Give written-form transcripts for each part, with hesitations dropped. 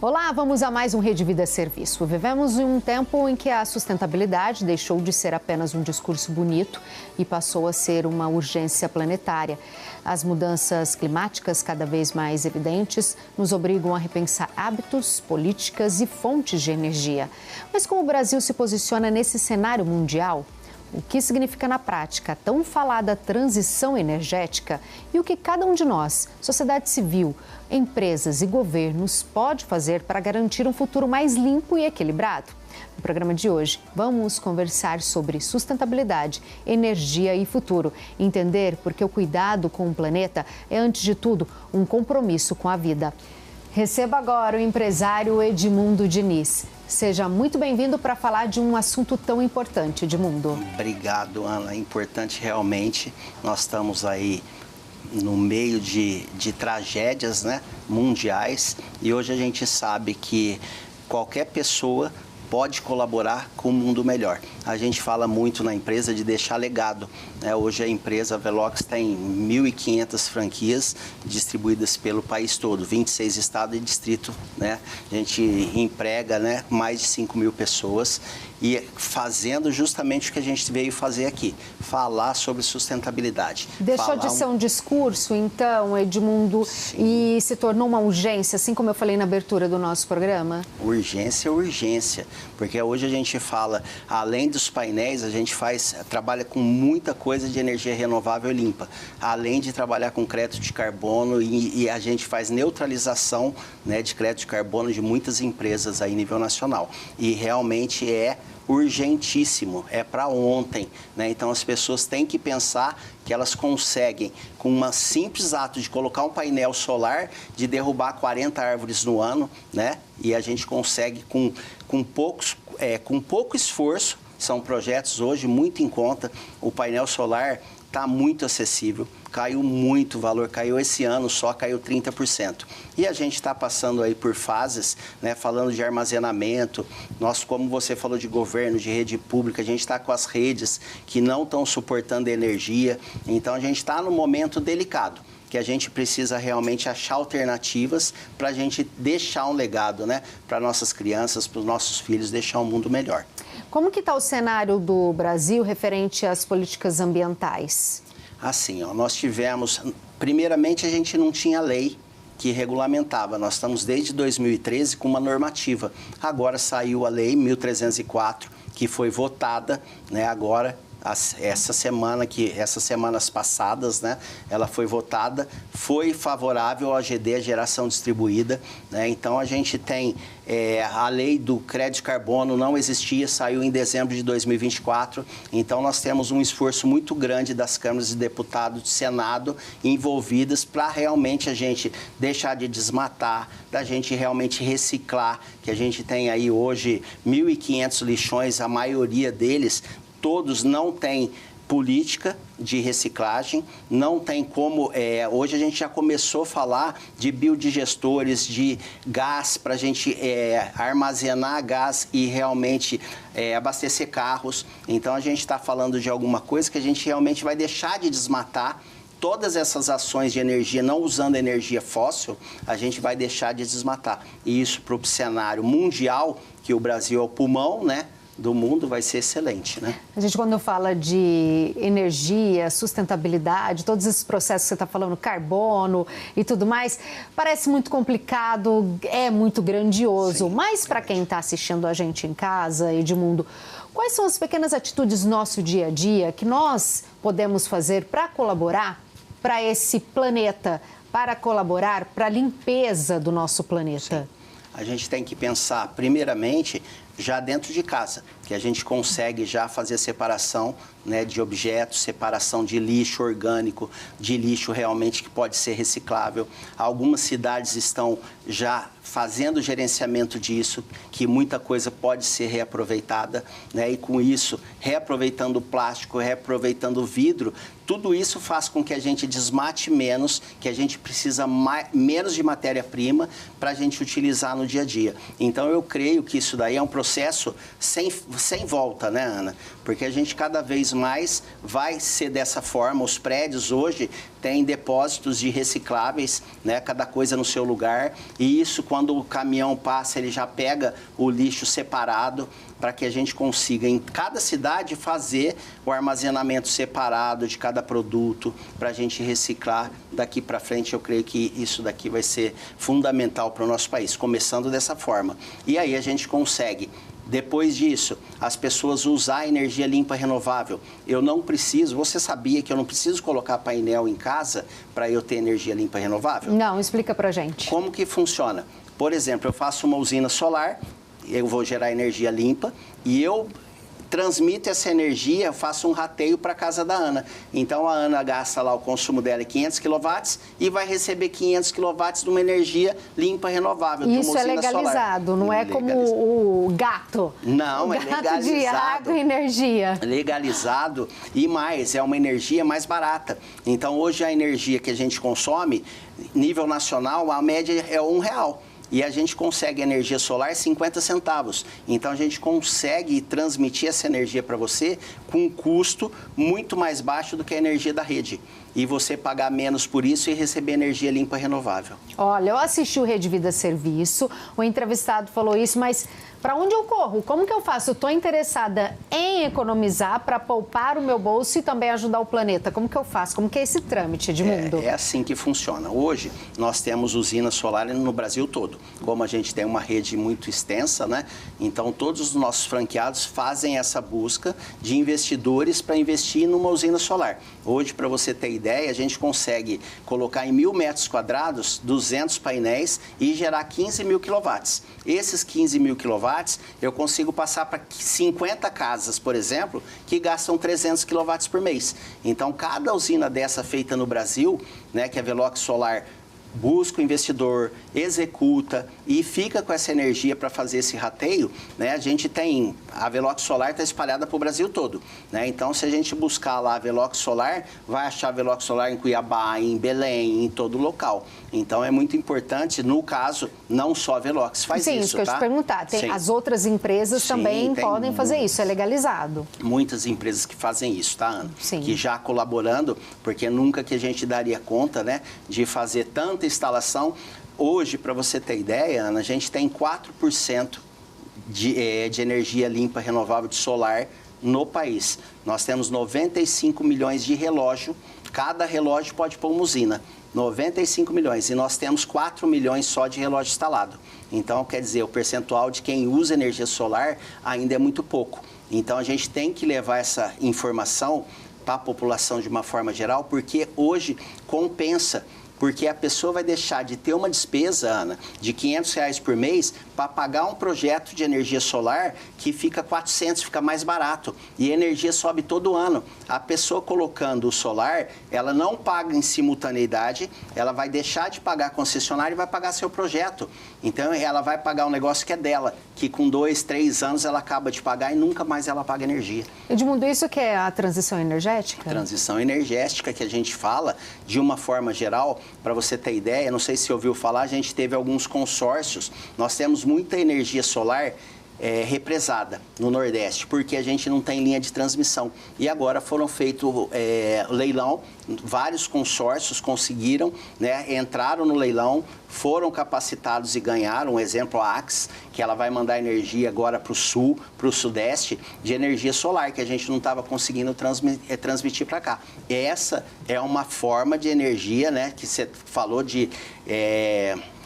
Olá, vamos a mais um Rede Vida Serviço. Vivemos em um tempo em que a sustentabilidade deixou de ser apenas um discurso bonito e passou a ser uma urgência planetária. As mudanças climáticas cada vez mais evidentes nos obrigam a repensar hábitos, políticas e fontes de energia. Mas como o Brasil se posiciona nesse cenário mundial? O que significa na prática a tão falada transição energética e o que cada um de nós, sociedade civil, empresas e governos, pode fazer para garantir um futuro mais limpo e equilibrado? No programa de hoje, vamos conversar sobre sustentabilidade, energia e futuro. Entender porque o cuidado com o planeta é, antes de tudo, um compromisso com a vida. Receba agora o empresário Edmundo Diniz. Seja muito bem-vindo para falar de um assunto tão importante, Edmundo. Obrigado, Ana. É importante realmente. Nós estamos aí no meio de tragédias, né, mundiais, e hoje a gente sabe que qualquer pessoa pode colaborar com um mundo melhor. A gente fala muito na empresa de deixar legado, né? Hoje a empresa Velox tem 1.500 franquias distribuídas pelo país todo, 26 estados e distrito, né? A gente emprega, né, mais de 5.000 pessoas e fazendo justamente o que a gente veio fazer aqui, falar sobre sustentabilidade. Deixou de ser um discurso, então, Edmundo, e se tornou uma urgência, assim como eu falei na abertura do nosso programa? Urgência é urgência, porque hoje a gente fala, além dos painéis, a gente trabalha com muita coisa de energia renovável e limpa, além de trabalhar com crédito de carbono e a gente faz neutralização, né, de crédito de carbono de muitas empresas aí a nível nacional. E realmente é urgentíssimo, é para ontem, né? Então as pessoas têm que pensar que elas conseguem, com um simples ato de colocar um painel solar, de derrubar 40 árvores no ano, né? E a gente consegue com pouco esforço. São projetos hoje muito em conta. O painel solar está muito acessível, caiu muito o valor, caiu esse ano só, caiu 30%. E a gente está passando aí por fases, né, falando de armazenamento. Nós, como você falou de governo, de rede pública, a gente está com as redes que não estão suportando energia. Então a gente está num momento delicado, que a gente precisa realmente achar alternativas para a gente deixar um legado, né, para nossas crianças, para os nossos filhos, deixar um mundo melhor. Como que está o cenário do Brasil referente às políticas ambientais? Assim, nós tivemos, primeiramente a gente não tinha lei que regulamentava, nós estamos desde 2013 com uma normativa. Agora saiu a lei 1.304, que foi votada, né, agora, essas semanas passadas, né, ela foi votada, foi favorável ao AGD, a geração distribuída, né? Então a gente tem a lei do crédito de carbono, não existia, saiu em dezembro de 2024, então nós temos um esforço muito grande das câmaras de deputados, do Senado, envolvidas para realmente a gente deixar de desmatar, da gente realmente reciclar, que a gente tem aí hoje 1.500 lixões, a maioria deles, todos não têm política de reciclagem, não tem como... hoje a gente já começou a falar de biodigestores, de gás, para a gente armazenar gás e realmente abastecer carros. Então a gente está falando de alguma coisa que a gente realmente vai deixar de desmatar. Todas essas ações de energia, não usando energia fóssil, a gente vai deixar de desmatar. E isso para o cenário mundial, que o Brasil é o pulmão, né, do mundo, vai ser excelente, né? A gente, quando fala de energia, sustentabilidade, todos esses processos que você está falando, carbono e tudo mais, parece muito complicado, é muito grandioso. Sim, mas para quem está assistindo a gente em casa, Edmundo, quais são as pequenas atitudes do nosso dia a dia que nós podemos fazer para colaborar para esse planeta, para colaborar para a limpeza do nosso planeta? Sim. A gente tem que pensar, primeiramente, já dentro de casa, que a gente consegue já fazer separação, né, de objetos, separação de lixo orgânico, de lixo realmente que pode ser reciclável. Algumas cidades estão já fazendo gerenciamento disso, que muita coisa pode ser reaproveitada, né, e com isso, reaproveitando o plástico, reaproveitando o vidro, tudo isso faz com que a gente desmate menos, que a gente precisa menos de matéria-prima para a gente utilizar no dia a dia. Então, eu creio que isso daí é um processo processo sem volta, né, Ana? Porque a gente cada vez mais vai ser dessa forma. Os prédios hoje têm depósitos de recicláveis, né? Cada coisa no seu lugar. E isso, quando o caminhão passa, ele já pega o lixo separado para que a gente consiga, em cada cidade, fazer o armazenamento separado de cada produto para a gente reciclar daqui para frente. Eu creio que isso daqui vai ser fundamental para o nosso país, começando dessa forma. E aí a gente consegue, depois disso, as pessoas usar energia limpa renovável. Eu não preciso, você sabia que eu não preciso colocar painel em casa para eu ter energia limpa renovável? Não, explica para gente. Como que funciona? Por exemplo, eu faço uma usina solar, eu vou gerar energia limpa e eu transmito essa energia, eu faço um rateio para a casa da Ana. Então, a Ana gasta lá, o consumo dela é 500 kW e vai receber 500 kW de uma energia limpa, renovável. Isso é legalizado, solar. Não é como o gato. Não, o é gato legalizado. De água e energia. Legalizado e mais, é uma energia mais barata. Então, hoje a energia que a gente consome, nível nacional, a média é R$1. E a gente consegue energia solar 50 centavos. Então, a gente consegue transmitir essa energia para você com um custo muito mais baixo do que a energia da rede. E você pagar menos por isso e receber energia limpa renovável. Olha, eu assisti o Rede Vida Serviço, o entrevistado falou isso, mas para onde eu corro? Como que eu faço? Eu estou interessada em economizar para poupar o meu bolso e também ajudar o planeta. Como que eu faço? Como que é esse trâmite, Edmundo? É assim que funciona. Hoje, nós temos usinas solares no Brasil todo. Como a gente tem uma rede muito extensa, né? Então, todos os nossos franqueados fazem essa busca de investidores para investir numa usina solar. Hoje, para você ter ideia, a gente consegue colocar em 1.000 metros quadrados 200 painéis e gerar 15 mil quilowatts. Esses 15 mil quilowatts eu consigo passar para 50 casas, por exemplo, que gastam 300 quilowatts por mês. Então, cada usina dessa feita no Brasil, né, que é a Velox Solar, busca o investidor, executa e fica com essa energia para fazer esse rateio, né? A gente tem, a Velox Solar está espalhada para o Brasil todo, né? Então, se a gente buscar lá a Velox Solar, vai achar a Velox Solar em Cuiabá, em Belém, em todo local. Então, é muito importante, no caso, não só a Velox faz Sim, isso que eu te perguntar. Tem, as outras empresas também podem fazer isso, é legalizado. Muitas empresas que fazem isso, tá, Ana? Sim. Que já colaborando, porque nunca que a gente daria conta, né, de fazer tanta instalação. Hoje, para você ter ideia, Ana, a gente tem 4% de energia limpa renovável de solar no país. Nós temos 95 milhões de relógio, cada relógio pode pôr uma usina. 95 milhões e nós temos 4 milhões só de relógio instalado. Então, quer dizer, o percentual de quem usa energia solar ainda é muito pouco. Então, a gente tem que levar essa informação para a população de uma forma geral, porque hoje compensa. Porque a pessoa vai deixar de ter uma despesa, Ana, de R$500 por mês para pagar um projeto de energia solar que fica 400, fica mais barato. E a energia sobe todo ano. A pessoa colocando o solar, ela não paga em simultaneidade, ela vai deixar de pagar a concessionária e vai pagar seu projeto. Então, ela vai pagar um negócio que é dela, que com 2, 3 anos ela acaba de pagar e nunca mais ela paga energia. Edmundo, isso que é a transição energética? Transição energética que a gente fala, de uma forma geral, para você ter ideia, não sei se ouviu falar, a gente teve alguns consórcios, nós temos muita energia solar represada no Nordeste, porque a gente não tem linha de transmissão. E agora foram feitos leilão, vários consórcios conseguiram, né, entraram no leilão, foram capacitados e ganharam. Um exemplo, a Ax, que ela vai mandar energia agora para o Sul, para o Sudeste, de energia solar, que a gente não estava conseguindo transmitir para cá. Essa é uma forma de energia, né, que você falou de...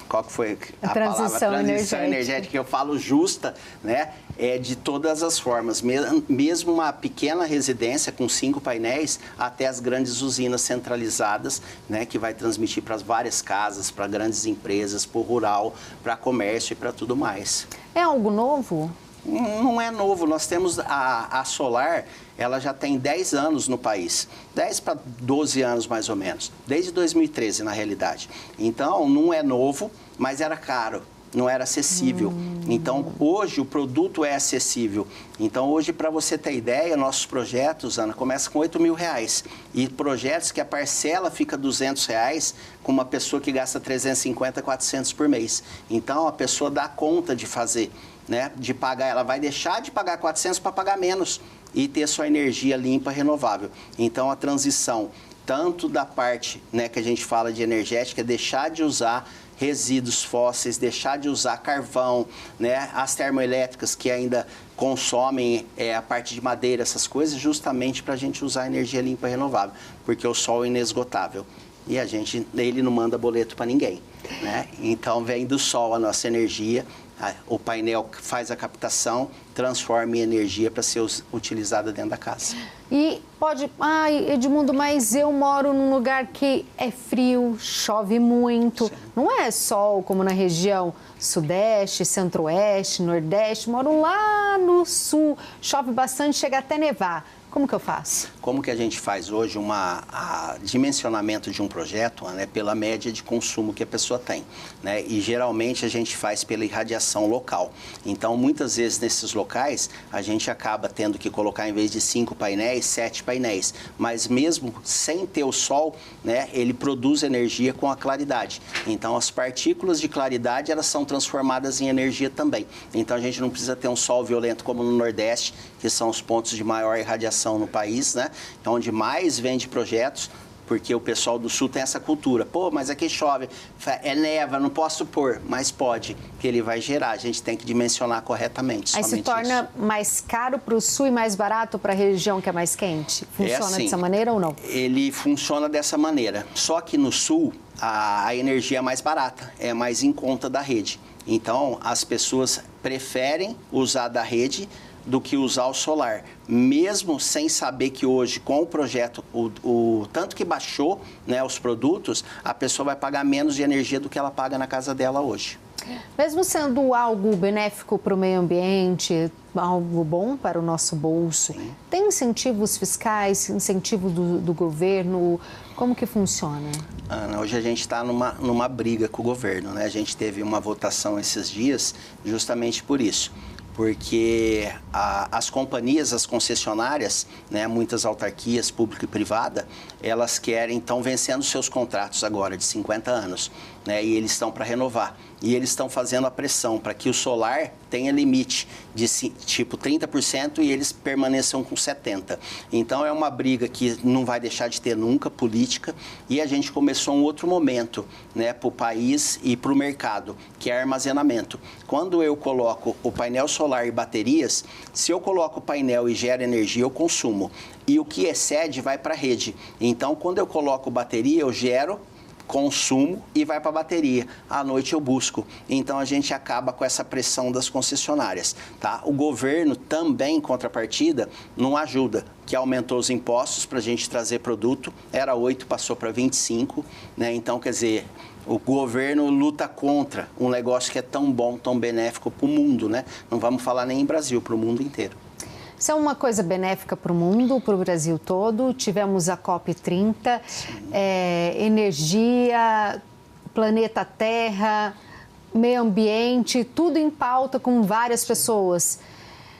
qual que foi a palavra? Transição energética, que eu falo justa, né? De todas as formas, mesmo uma pequena residência com 5 painéis até as grandes usinas centralizadas, né, que vai transmitir para as várias casas, para grandes empresas, para o rural, para comércio e para tudo mais. É algo novo? Não é novo, nós temos a solar, ela já tem 10 anos no país, 10 para 12 anos mais ou menos, desde 2013 na realidade. Então, não é novo, mas era caro, não era acessível. Então, hoje o produto é acessível. Então, hoje, para você ter ideia, nossos projetos, Ana, começam com R$8 mil. E projetos que a parcela fica R$200 com uma pessoa que gasta 350, 400 por mês. Então, a pessoa dá conta de fazer. né, de pagar, ela vai deixar de pagar 400 para pagar menos e ter sua energia limpa, renovável. Então, a transição, tanto da parte, né, que a gente fala de energética, é deixar de usar resíduos fósseis, deixar de usar carvão, né, as termoelétricas que ainda consomem a parte de madeira, essas coisas, justamente para a gente usar energia limpa e renovável, porque o sol é inesgotável e ele não manda boleto para ninguém, né? Então, vem do sol a nossa energia. O painel faz a captação, transforma em energia para ser utilizada dentro da casa. E pode... Ai, Edmundo, mas eu moro num lugar que é frio, chove muito. Sim. Não é sol como na região sudeste, centro-oeste, nordeste. Moro lá no sul, chove bastante, chega até nevar. Como que eu faço? Como que a gente faz hoje dimensionamento de um projeto, né, pela média de consumo que a pessoa tem, né? E geralmente a gente faz pela irradiação local. Então, muitas vezes nesses locais, a gente acaba tendo que colocar, em vez de 5 painéis, 7 painéis. Mas mesmo sem ter o sol, né, ele produz energia com a claridade. Então, as partículas de claridade, elas são transformadas em energia também. Então, a gente não precisa ter um sol violento como no Nordeste, que são os pontos de maior irradiação no país, né? É onde mais vende projetos, porque o pessoal do sul tem essa cultura. Pô, mas aqui chove, neva, não posso pôr, mas pode, que ele vai gerar. A gente tem que dimensionar corretamente. Aí se torna mais caro para o sul e mais barato para a região que é mais quente? Funciona dessa maneira ou não? Ele funciona dessa maneira. Só que no sul, a energia é mais barata, é mais em conta da rede. Então, as pessoas preferem usar da rede do que usar o solar, mesmo sem saber que hoje, com o projeto, o tanto que baixou, né, os produtos, a pessoa vai pagar menos de energia do que ela paga na casa dela hoje. Mesmo sendo algo benéfico para o meio ambiente, algo bom para o nosso bolso, sim, tem incentivos fiscais, incentivo do governo? Como que funciona? Ana, hoje a gente está numa briga com o governo, né? A gente teve uma votação esses dias justamente por isso. Porque as companhias, as concessionárias, né, muitas autarquias, pública e privada, elas estão vencendo seus contratos agora de 50 anos, né, e eles estão para renovar. E eles estão fazendo a pressão para que o solar tenha limite de tipo 30% e eles permaneçam com 70%. Então é uma briga que não vai deixar de ter nunca, política, e a gente começou um outro momento, né, para o país e para o mercado, que é armazenamento. Quando eu coloco o painel solar e baterias, se eu coloco o painel e gera energia, eu consumo. E o que excede vai para a rede. Então, quando eu coloco bateria, eu gero, consumo e vai para a bateria. À noite eu busco. Então, a gente acaba com essa pressão das concessionárias, tá? O governo também, em contrapartida, não ajuda, que aumentou os impostos para a gente trazer produto. Era 8, passou para 25, né? Então, quer dizer, o governo luta contra um negócio que é tão bom, tão benéfico para o mundo, né? Não vamos falar nem em Brasil, para o mundo inteiro. Isso é uma coisa benéfica para o mundo, para o Brasil todo. Tivemos a COP30, energia, planeta Terra, meio ambiente, tudo em pauta com várias pessoas.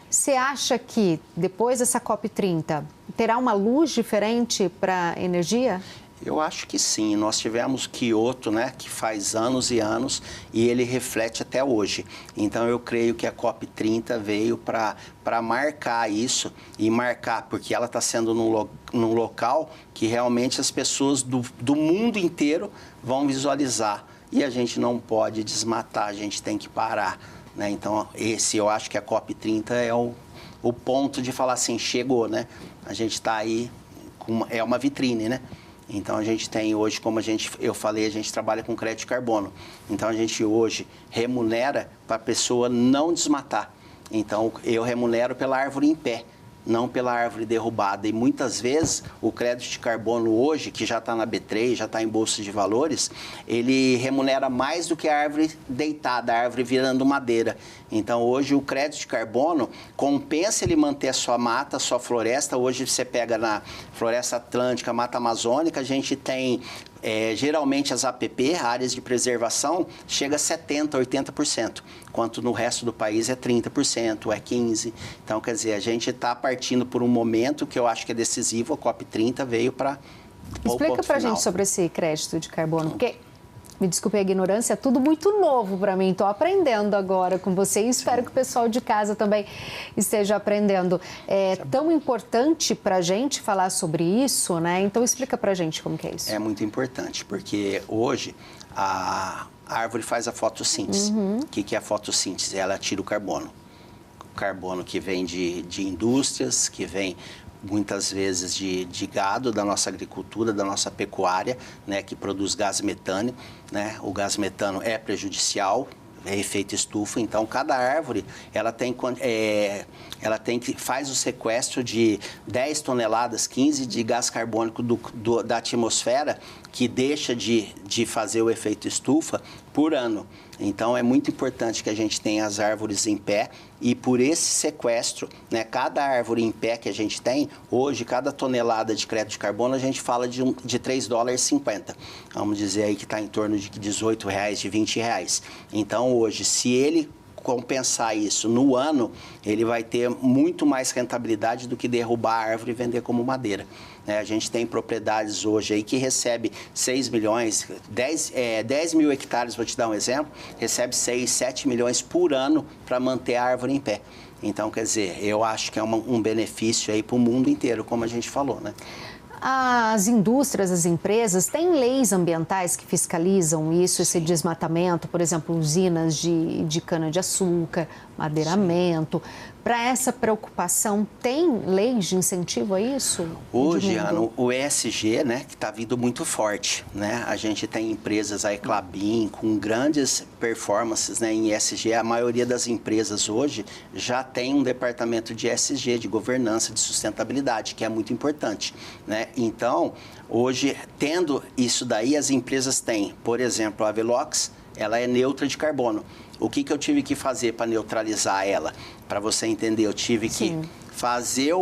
Você acha que depois dessa COP30 terá uma luz diferente para a energia? Eu acho que sim. Nós tivemos Kyoto, né, que faz anos e anos, e ele reflete até hoje. Então, eu creio que a COP30 veio para marcar isso, e marcar, porque ela está sendo num local que realmente as pessoas do mundo inteiro vão visualizar. E a gente não pode desmatar, a gente tem que parar, né? Então, eu acho que a COP30 é o ponto de falar assim, chegou, né? A gente está aí, é uma vitrine, né? Então, a gente tem hoje, como eu falei, a gente trabalha com crédito de carbono. Então, a gente hoje remunera para a pessoa não desmatar. Então, eu remunero pela árvore em pé, não pela árvore derrubada. E muitas vezes o crédito de carbono hoje, que já está na B3, já está em bolsa de valores, ele remunera mais do que a árvore deitada, a árvore virando madeira. Então hoje o crédito de carbono compensa ele manter a sua mata, a sua floresta. Hoje você pega na floresta atlântica, mata amazônica, a gente tem geralmente as APP, áreas de preservação, chega a 70%, 80%, enquanto no resto do país é 30%, é 15%. Então, quer dizer, a gente está partindo por um momento que eu acho que é decisivo, a COP30 veio para... Explica para a gente sobre esse crédito de carbono, porque Me desculpe a ignorância, é tudo muito novo para mim. Estou aprendendo agora com você e espero que o pessoal de casa também esteja aprendendo. É tão importante para a gente falar sobre isso, né? Então explica para a gente como que é isso. É muito importante, porque hoje a árvore faz a fotossíntese. O que é a fotossíntese? Ela tira o carbono. O carbono que vem de indústrias, que vem muitas vezes de gado, da nossa agricultura, da nossa pecuária, né, que produz gás metano, né? O gás metano é prejudicial, é efeito estufa, então cada árvore ela tem que faz o sequestro de 10 toneladas, 15 de gás carbônico da atmosfera, que deixa de fazer o efeito estufa por ano. Então é muito importante que a gente tenha as árvores em pé e por esse sequestro, né, cada árvore em pé que a gente tem, hoje cada tonelada de crédito de carbono a gente fala de $3,50. Vamos dizer aí que está em torno de R$18, de R$20. Então hoje, se ele compensar isso no ano, ele vai ter muito mais rentabilidade do que derrubar a árvore e vender como madeira. A gente tem propriedades hoje aí que recebe 6 milhões, 10 mil hectares, vou te dar um exemplo, recebe 6, 7 milhões por ano para manter a árvore em pé. Então, quer dizer, eu acho que é um benefício aí para o mundo inteiro, como a gente falou, né? As indústrias, as empresas, têm leis ambientais que fiscalizam isso, esse desmatamento, por exemplo, usinas de cana-de-açúcar, madeiramento. Para essa preocupação, tem leis de incentivo a isso? Hoje, Ana, o ESG, né, que está vindo muito forte, né? A gente tem empresas, a Klabin, com grandes performances, né, em ESG. A maioria das empresas hoje já tem um departamento de ESG, de governança, de sustentabilidade, que é muito importante, né? Então, hoje, tendo isso daí, as empresas têm, por exemplo, a Velox, ela é neutra de carbono. O que eu tive que fazer para neutralizar ela? Para você entender, eu tive que fazer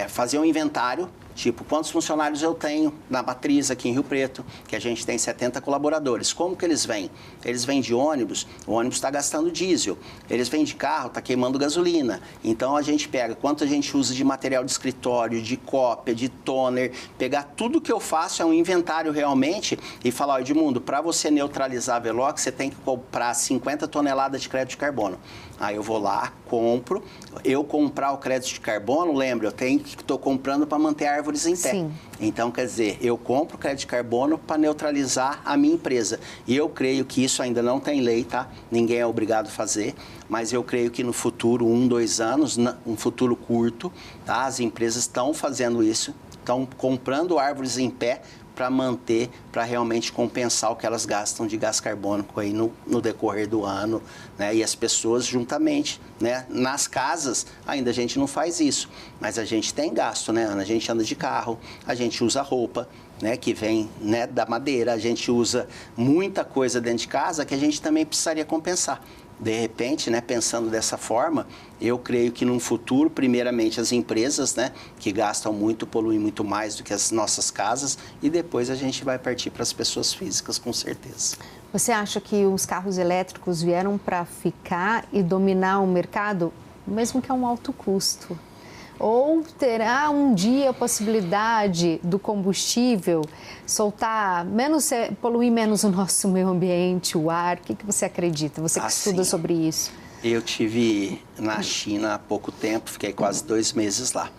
fazer um inventário, tipo, quantos funcionários eu tenho na matriz aqui em Rio Preto, que a gente tem 70 colaboradores. Como que eles vêm? Eles vêm de ônibus, o ônibus está gastando diesel. Eles vêm de carro, está queimando gasolina. Então, a gente pega quanto a gente usa de material de escritório, de cópia, de toner, pegar tudo que eu faço, é um inventário realmente, e falar, Edmundo, para você neutralizar a Velox, você tem que comprar 50 toneladas de crédito de carbono. Aí eu vou lá, compro. Eu comprar o crédito de carbono, lembra, estou comprando para manter árvores em pé. Sim. Então, quer dizer, eu compro crédito de carbono para neutralizar a minha empresa. E eu creio que isso ainda não tem lei, tá? Ninguém é obrigado a fazer, mas eu creio que no futuro, 1, 2 anos, um futuro curto, tá? As empresas estão fazendo isso, estão comprando árvores em pé para manter, para realmente compensar o que elas gastam de gás carbônico aí no decorrer do ano, né? E as pessoas juntamente, né? Nas casas, ainda a gente não faz isso, mas a gente tem gasto, né, Ana? A gente anda de carro, a gente usa roupa, né, que vem, né, da madeira, a gente usa muita coisa dentro de casa que a gente também precisaria compensar. De repente, né, pensando dessa forma, eu creio que num futuro, primeiramente as empresas, né, que gastam muito, poluem muito mais do que as nossas casas, e depois a gente vai partir para as pessoas físicas, com certeza. Você acha que os carros elétricos vieram para ficar e dominar o mercado, mesmo que a um alto custo? Ou terá um dia a possibilidade do combustível poluir menos o nosso meio ambiente, o ar? O que você acredita? Você que estuda sobre isso. Eu estive na China há pouco tempo, fiquei quase 2 meses lá.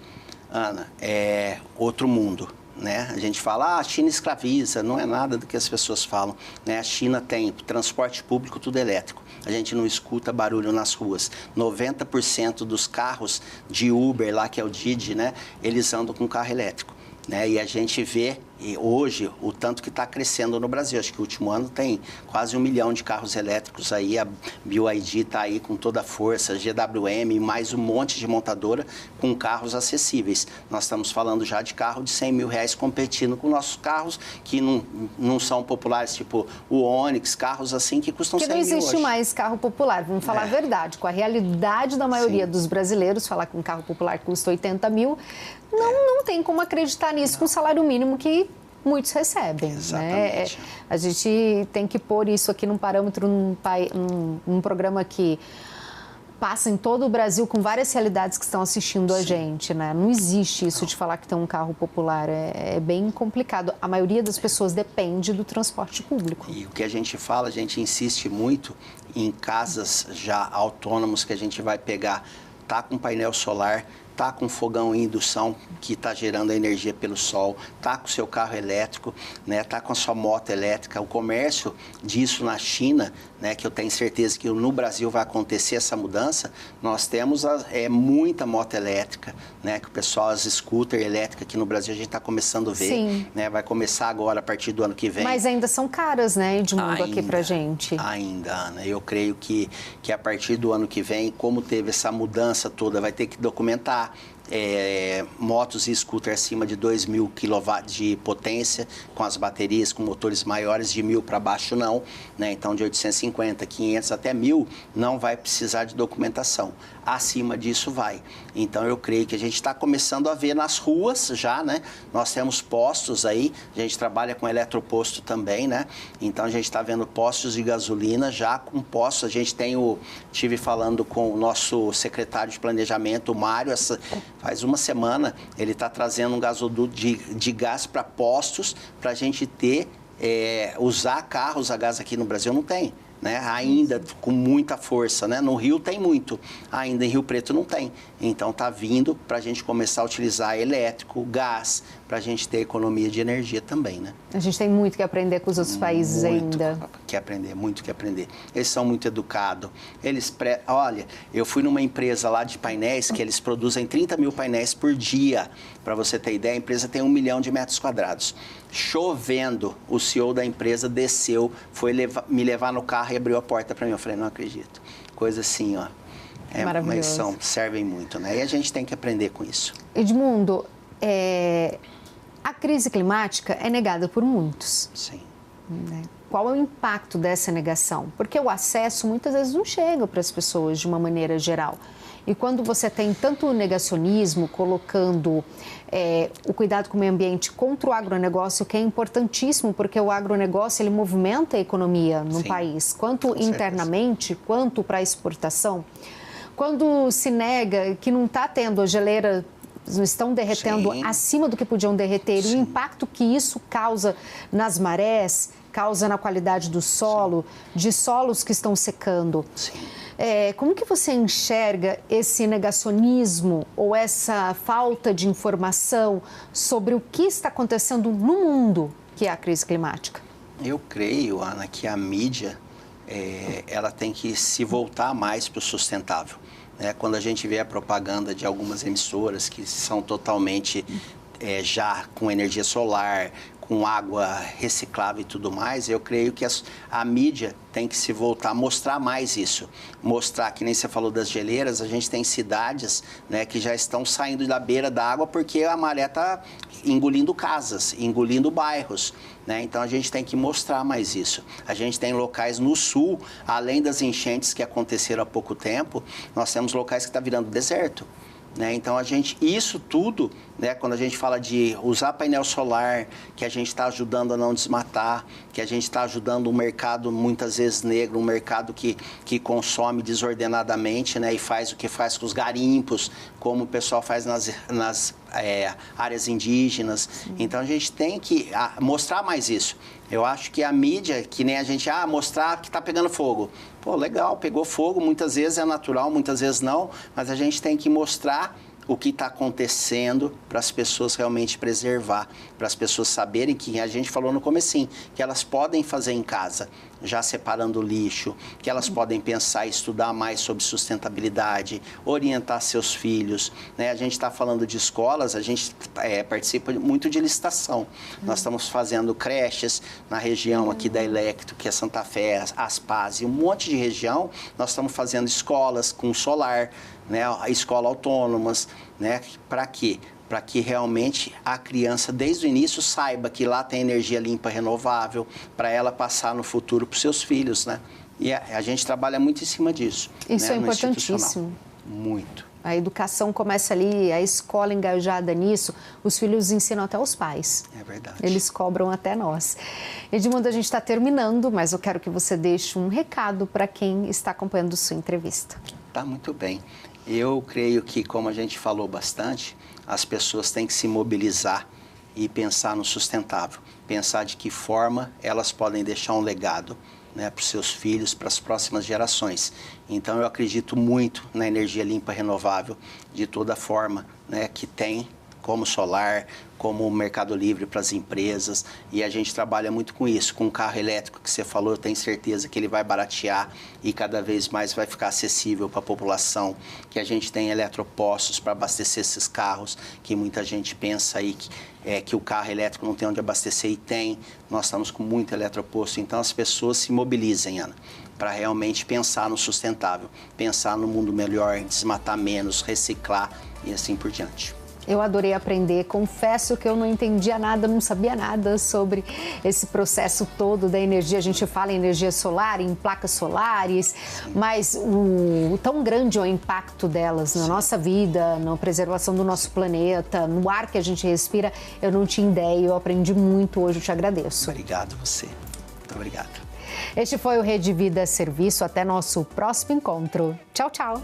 Ana, é outro mundo, né? A gente fala, a China escraviza, não é nada do que as pessoas falam, né? A China tem transporte público, tudo elétrico. A gente não escuta barulho nas ruas. 90% dos carros de Uber, lá que é o Didi, né? Eles andam com carro elétrico, né? E a gente vê hoje o tanto que está crescendo no Brasil. Acho que o último ano tem quase 1 milhão de carros elétricos aí. A BYD está aí com toda a força, a GWM, mais um monte de montadora com carros acessíveis. Nós estamos falando já de carro de R$100 mil competindo com nossos carros que não são populares, tipo o Onix, carros assim que custam 100 mil hoje. Porque não existe mais carro popular, vamos falar a verdade. Com a realidade da maioria dos brasileiros, falar que um carro popular custa 80 mil, não tem como acreditar nisso com o salário mínimo que muitos recebem. Exatamente. Né? A gente tem que pôr isso aqui num parâmetro, num programa que passa em todo o Brasil com várias realidades que estão assistindo a gente, né? Não existe isso de falar que tem um carro popular, é bem complicado. A maioria das pessoas depende do transporte público. E o que a gente fala, a gente insiste muito em casas já autônomos que a gente vai pegar, tá com painel solar, tá com fogão em indução que está gerando a energia pelo sol, tá com o seu carro elétrico, né, tá com a sua moto elétrica. O comércio disso na China, né, que eu tenho certeza que no Brasil vai acontecer essa mudança, nós temos muita moto elétrica, né, que o pessoal, as scooter elétricas aqui no Brasil a gente está começando a ver. Sim. Né, vai começar agora a partir do ano que vem. Mas ainda são caras, né, Edmundo, aqui pra gente. Ainda, Ana. Eu creio que a partir do ano que vem, como teve essa mudança toda, vai ter que documentar motos e scooter acima de 2.000 kW de potência, com as baterias, com motores maiores de 1.000 para baixo não, né? Então de 850, 500 até 1.000 não vai precisar de documentação. Acima disso vai. Então eu creio que a gente está começando a ver nas ruas já, né? Nós temos postos aí, a gente trabalha com eletroposto também, né? Então a gente está vendo postos de gasolina já com postos. A gente tem tive falando com o nosso secretário de planejamento, o Mário, faz uma semana, ele está trazendo um gasoduto de gás para postos, para a gente ter, usar carros a gás aqui no Brasil não tem. Né? Ainda com muita força, né? No Rio tem muito, ainda em Rio Preto não tem. Então está vindo para a gente começar a utilizar elétrico, gás, para a gente ter economia de energia também, né? A gente tem muito que aprender com os outros países ainda. Muito que aprender. Eles são muito educados. Olha, eu fui numa empresa lá de painéis que eles produzem 30 mil painéis por dia. Para você ter ideia, a empresa tem 1 milhão de metros quadrados. Chovendo, o CEO da empresa desceu, foi me levar no carro e abriu a porta para mim. Eu falei, não acredito. Coisa assim, ó. Mas servem muito, né? E a gente tem que aprender com isso. Edmundo, a crise climática é negada por muitos. Sim. Né? Qual é o impacto dessa negação? Porque o acesso muitas vezes não chega para as pessoas de uma maneira geral. E quando você tem tanto negacionismo, colocando o cuidado com o meio ambiente contra o agronegócio, que é importantíssimo, porque o agronegócio ele movimenta a economia no país, quanto internamente, quanto para a exportação. Quando se nega que não está tendo a geleira, não estão derretendo acima do que podiam derreter, e o impacto que isso causa nas marés, causa na qualidade do solo, de solos que estão secando. Como que você enxerga esse negacionismo ou essa falta de informação sobre o que está acontecendo no mundo, que é a crise climática? Eu creio, Ana, que a mídia ela tem que se voltar mais para o sustentável. Né? Quando a gente vê a propaganda de algumas emissoras que são totalmente já com energia solar, com água reciclável e tudo mais, eu creio que a mídia tem que se voltar a mostrar mais isso. Mostrar, que nem você falou das geleiras, a gente tem cidades, né, que já estão saindo da beira da água porque a maré está engolindo casas, engolindo bairros. Né? Então a gente tem que mostrar mais isso. A gente tem locais no sul, além das enchentes que aconteceram há pouco tempo, nós temos locais que estão virando deserto. Né? Então, isso tudo, né, quando a gente fala de usar painel solar, que a gente está ajudando a não desmatar, que a gente está ajudando um mercado muitas vezes negro, um mercado que consome desordenadamente, né, e faz o que faz com os garimpos, como o pessoal faz nas áreas indígenas. Então, a gente tem que mostrar mais isso. Eu acho que a mídia, que nem a gente, mostrar que está pegando fogo. Pô, legal, pegou fogo, muitas vezes é natural, muitas vezes não, mas a gente tem que mostrar o que está acontecendo para as pessoas realmente preservar, para as pessoas saberem que a gente falou no comecinho, que elas podem fazer em casa, já separando o lixo, que elas podem pensar e estudar mais sobre sustentabilidade, orientar seus filhos. Né? A gente está falando de escolas, a gente participa muito de licitação. Nós estamos fazendo creches na região aqui da Electro, que é Santa Fé, Aspaz, e um monte de região, nós estamos fazendo escolas com solar, né, escola autônomas, né, para quê? Para que realmente a criança, desde o início, saiba que lá tem energia limpa, renovável, para ela passar no futuro para os seus filhos, né? E a gente trabalha muito em cima disso. Isso, né, é importantíssimo. Muito. A educação começa ali, a escola engajada nisso, os filhos ensinam até os pais. É verdade. Eles cobram até nós. Edmundo, a gente está terminando, mas eu quero que você deixe um recado para quem está acompanhando sua entrevista. Tá muito bem. Eu creio que, como a gente falou bastante, as pessoas têm que se mobilizar e pensar no sustentável. Pensar de que forma elas podem deixar um legado, né, para os seus filhos, para as próximas gerações. Então, eu acredito muito na energia limpa renovável, de toda forma, né, que tem, como solar, como o Mercado Livre para as empresas, e a gente trabalha muito com isso. Com o carro elétrico que você falou, eu tenho certeza que ele vai baratear e cada vez mais vai ficar acessível para a população, que a gente tem eletropostos para abastecer esses carros, que muita gente pensa aí que o carro elétrico não tem onde abastecer, e tem. Nós estamos com muito eletroposto, então as pessoas se mobilizem, Ana, para realmente pensar no sustentável, pensar no mundo melhor, desmatar menos, reciclar e assim por diante. Eu adorei aprender, confesso que eu não entendia nada, não sabia nada sobre esse processo todo da energia. A gente fala em energia solar, em placas solares, mas o tão grande é o impacto delas na nossa vida, na preservação do nosso planeta, no ar que a gente respira, eu não tinha ideia, eu aprendi muito hoje, eu te agradeço. Obrigado você, muito obrigado. Este foi o Rede Vida Serviço, até nosso próximo encontro. Tchau, tchau.